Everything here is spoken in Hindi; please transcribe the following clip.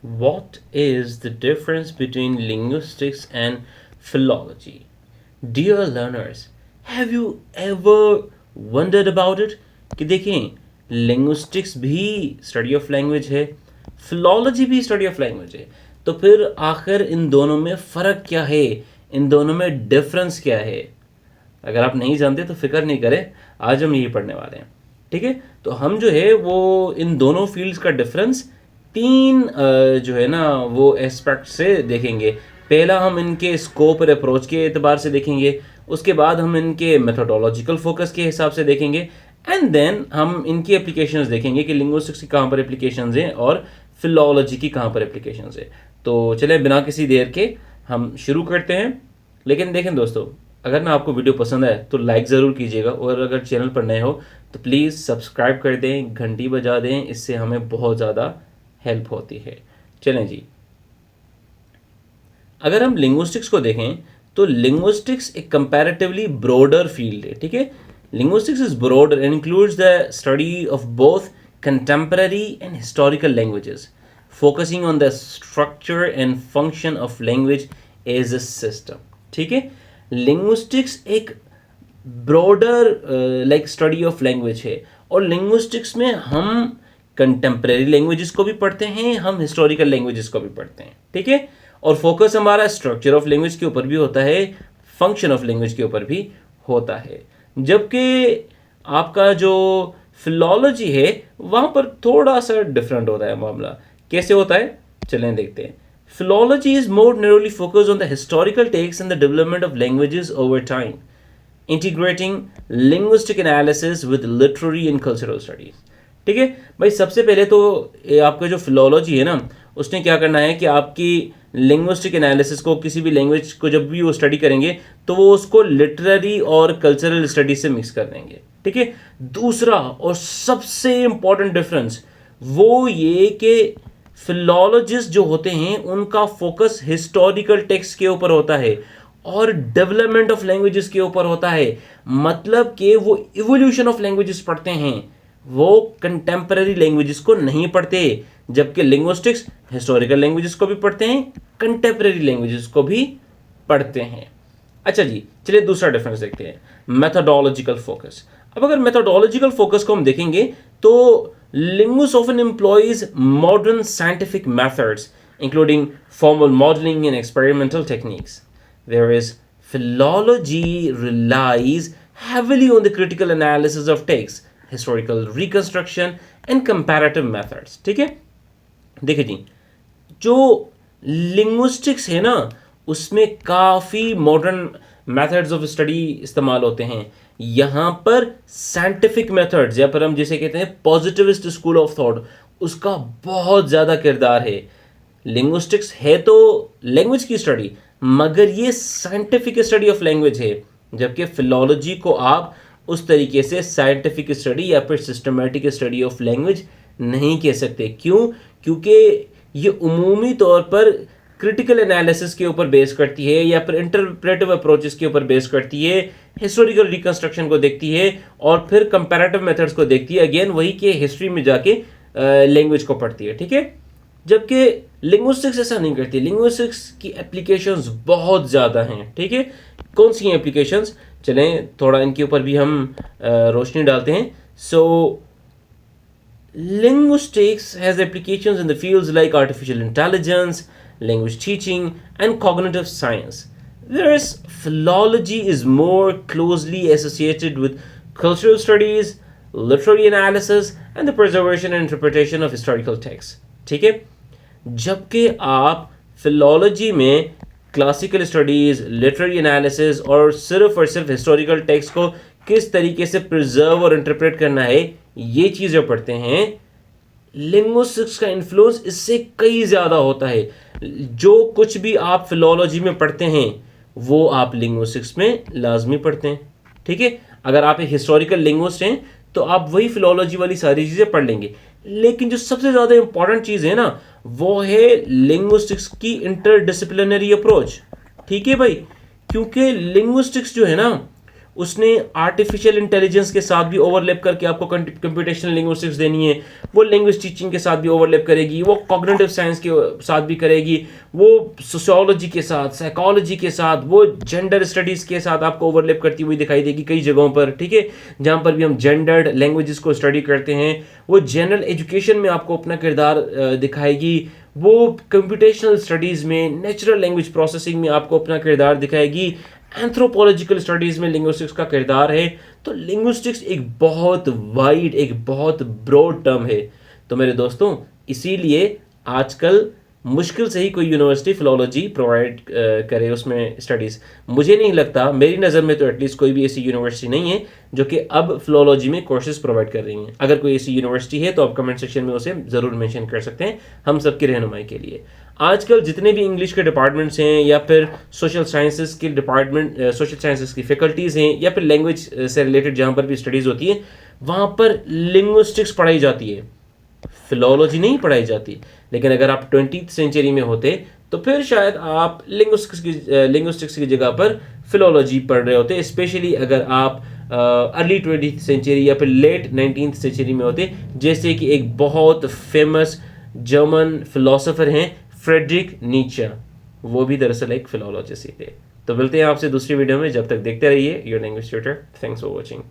What is the difference between linguistics and philology? Dear learners, have you ever wondered about it? कि देखें, linguistics भी study of language है, philology भी study of language है, तो फिर आखिर इन दोनों में फ़र्क क्या है, इन दोनों में डिफरेंस क्या है? अगर आप नहीं जानते तो फिक्र नहीं करें, आज हम यही पढ़ने वाले हैं। ठीक है, तो हम जो है वो इन दोनों फील्ड्स का डिफरेंस तीन जो है ना वो एस्पेक्ट से देखेंगे। पहला हम इनके स्कोप और अप्रोच के एतबार से देखेंगे, उसके बाद हम इनके मेथोडोलॉजिकल फोकस के हिसाब से देखेंगे, एंड देन हम इनकी एप्लीकेशंस देखेंगे कि लिंग्विस्टिक्स की कहाँ पर एप्लीकेशंस हैं और फिलॉलॉजी की कहाँ पर एप्लीकेशंस है। तो चलें बिना किसी देर के हम शुरू करते हैं। लेकिन देखें दोस्तों, अगर ना आपको वीडियो पसंद आए तो लाइक ज़रूर कीजिएगा, और अगर चैनल पर नए हो तो प्लीज़ सब्सक्राइब कर दें, घंटी बजा दें, इससे हमें बहुत ज़्यादा हेल्प होती है। चलें जी, अगर हम लिंग्विस्टिक्स को देखें तो लिंग्विस्टिक्स एक कंपैरेटिवली ब्रॉडर फील्ड है। ठीक है, linguistics is broader and includes the study of both contemporary and historical languages, focusing on the structure and function of language as a system. ठीक है, लिंग्विस्टिक्स एक broader like study of language है, और लिंग्विस्टिक्स में हम कंटेम्प्रेरी लैंग्वेजेस को भी पढ़ते हैं, हम हिस्टोरिकल लैंग्वेजेस को भी पढ़ते हैं। ठीक है, और फोकस हमारा स्ट्रक्चर ऑफ लैंग्वेज के ऊपर भी होता है, फंक्शन ऑफ लैंग्वेज के ऊपर भी होता है। जबकि आपका जो फिलॉलजी है वहाँ पर थोड़ा सा डिफरेंट होता है मामला। कैसे होता है, चलें देखते हैं। Philology is more narrowly focused on the historical takes and the development of languages over time, integrating linguistic analysis with literary and cultural studies. ठीक है भाई, सबसे पहले तो आपका जो फिलोलॉजी है ना, उसने क्या करना है कि आपकी लिंग्विस्टिक एनालिसिस को, किसी भी लैंग्वेज को जब भी वो स्टडी करेंगे तो वो उसको लिटरेरी और कल्चरल स्टडी से मिक्स कर देंगे। ठीक है, दूसरा और सबसे इंपॉर्टेंट डिफरेंस वो ये कि फिलॉलॉजिस्ट जो होते हैं उनका फोकस हिस्टोरिकल टेक्स्ट के ऊपर होता है और डेवलपमेंट ऑफ लैंग्वेजेस के ऊपर होता है। मतलब कि वो इवोल्यूशन ऑफ लैंग्वेजेस पढ़ते हैं, वो कंटेम्पररी लैंग्वेजेस को नहीं पढ़ते। जबकि लिंग्विस्टिक्स हिस्टोरिकल लैंग्वेजेस को भी पढ़ते हैं, कंटेम्पररी लैंग्वेजेस को भी पढ़ते हैं। अच्छा जी, चलिए दूसरा डिफरेंस देखते हैं, मेथोडोलॉजिकल फोकस। अब अगर मेथोडोलॉजिकल फोकस को हम देखेंगे तो linguists often employs modern scientific methods, including formal modeling and experimental techniques, whereas philology relies heavily on the critical analysis of texts, historical reconstruction, and comparative methods. ठीक है, देखिए जी, जो लिंग्विस्टिक्स है ना उसमें काफ़ी मॉडर्न मेथड्स ऑफ स्टडी इस्तेमाल होते हैं। यहाँ पर साइंटिफिक मेथड्स, या पर हम जिसे कहते हैं पॉजिटिविस्ट स्कूल ऑफ थॉट, उसका बहुत ज़्यादा किरदार है। लिंग्विस्टिक्स है तो लैंग्वेज की स्टडी, मगर ये साइंटिफिक स्टडी ऑफ लैंग्वेज है। जबकि फिलॉलॉजी को आप उस तरीके से साइंटिफिक स्टडी या फिर सिस्टमेटिक स्टडी ऑफ लैंग्वेज नहीं कह सकते। क्यों? क्योंकि ये उमूमी तौर पर क्रिटिकल एनालिसिस के ऊपर बेस करती है, या फिर इंटरप्रेटिव अप्रोचेस के ऊपर बेस करती है, हिस्टोरिकल रिकंस्ट्रक्शन को देखती है, और फिर कंपैरेटिव मेथड्स को देखती है, अगेन वही के हिस्ट्री में जाके लैंग्वेज को पढ़ती है। ठीक है, जबकि लिंग्विस्टिक्स ऐसा नहीं करती। लिंग्विस्टिक्स की एप्लीकेशंस बहुत ज़्यादा हैं। ठीक है, कौन सी एप्लीकेशंस, चलें थोड़ा इनके ऊपर भी हम रोशनी डालते हैं। सो linguistics has applications in the fields like artificial intelligence, language teaching, and cognitive science, whereas philology is more closely associated with cultural studies, literary analysis, and the preservation and interpretation of historical texts. ठीक है, जबकि आप फिलॉलॉजी में क्लासिकल स्टडीज़, लिटरेरी एनालिसिस और सिर्फ हिस्टोरिकल टेक्स्ट को किस तरीके से प्रिजर्व और इंटरप्रेट करना है, ये चीज़ें पढ़ते हैं। लिंग्विस्टिक्स का इन्फ्लुएंस इससे कई ज़्यादा होता है। जो कुछ भी आप फिलॉलॉजी में पढ़ते हैं वो आप लिंग्विस्टिक्स में लाजमी पढ़ते हैं। ठीक है, अगर आप एक हिस्टोरिकल लिंग्विस्ट हैं तो आप वही फिलॉलॉजी वाली सारी चीज़ें पढ़ लेंगे। लेकिन जो सबसे ज़्यादा इंपॉर्टेंट चीज़ है ना, वो है लिंग्विस्टिक्स की इंटरडिसिप्लिनरी अप्रोच। ठीक है भाई, क्योंकि लिंग्विस्टिक्स जो है ना उसने आर्टिफिशियल इंटेलिजेंस के साथ भी ओवरलैप करके आपको कंप्यूटेशनल लिंग्विस्टिक्स देनी है, वो लैंग्वेज टीचिंग के साथ भी ओवरलैप करेगी, वो कॉग्निटिव साइंस के साथ भी करेगी, वो सोशियोलॉजी के साथ, साइकोलॉजी के साथ, वो जेंडर स्टडीज़ के साथ आपको ओवरलैप करती हुई दिखाई देगी कई जगहों पर, ठीक है, जहाँ पर भी हम जेंडर्ड लैंग्वेजेस को स्टडी करते हैं। वो जनरल एजुकेशन में आपको अपना किरदार दिखाएगी, वो कंप्यूटेशनल स्टडीज़ में, नेचुरल लैंग्वेज प्रोसेसिंग में आपको अपना किरदार दिखाएगी, एंथ्रोपोलॉजिकल स्टडीज़ में लिंग्विस्टिक्स का किरदार है। तो लिंग्विस्टिक्स एक बहुत वाइड, एक बहुत ब्रॉड टर्म है। तो मेरे दोस्तों, इसीलिए आजकल मुश्किल से ही कोई यूनिवर्सिटी फिलोलॉजी प्रोवाइड करे उसमें स्टडीज़। मुझे नहीं लगता, मेरी नज़र में तो एटलीस्ट कोई भी ऐसी यूनिवर्सिटी नहीं है जो कि अब फिलोलॉजी में कोर्सेज प्रोवाइड कर रही हैं। अगर कोई ऐसी यूनिवर्सिटी है तो आप कमेंट सेक्शन में उसे ज़रूर मेंशन कर सकते हैं, हम सबकी रहनुमाई के लिए। आजकल जितने भी इंग्लिश के डिपार्टमेंट्स हैं या फिर सोशल साइंसेस के डिपार्टमेंट, सोशल साइंसेस की फैकल्टीज़ हैं या फिर लैंग्वेज से रिलेटेड जहाँ पर भी स्टडीज़ होती है, वहाँ पर लिंग्विस्टिक्स पढ़ाई जाती है, फिलोलॉजी नहीं पढ़ाई जाती। लेकिन अगर आप 20th सेंचुरी में होते तो फिर शायद आप लिंग्विस्टिक्स की जगह पर फिलोलॉजी पढ़ रहे होते, स्पेशली अगर आप अर्ली 20th सेंचुरी या फिर लेट 19th सेंचुरी में होते, जैसे कि एक बहुत फेमस जर्मन फिलोसोफर हैं फ्रेडरिक नीचे, वो भी दरअसल एक फिलोलॉजिस्ट ही थे। तो मिलते हैं आपसे दूसरी वीडियो में, जब तक देखते रहिए your language tutor. Thanks for watching.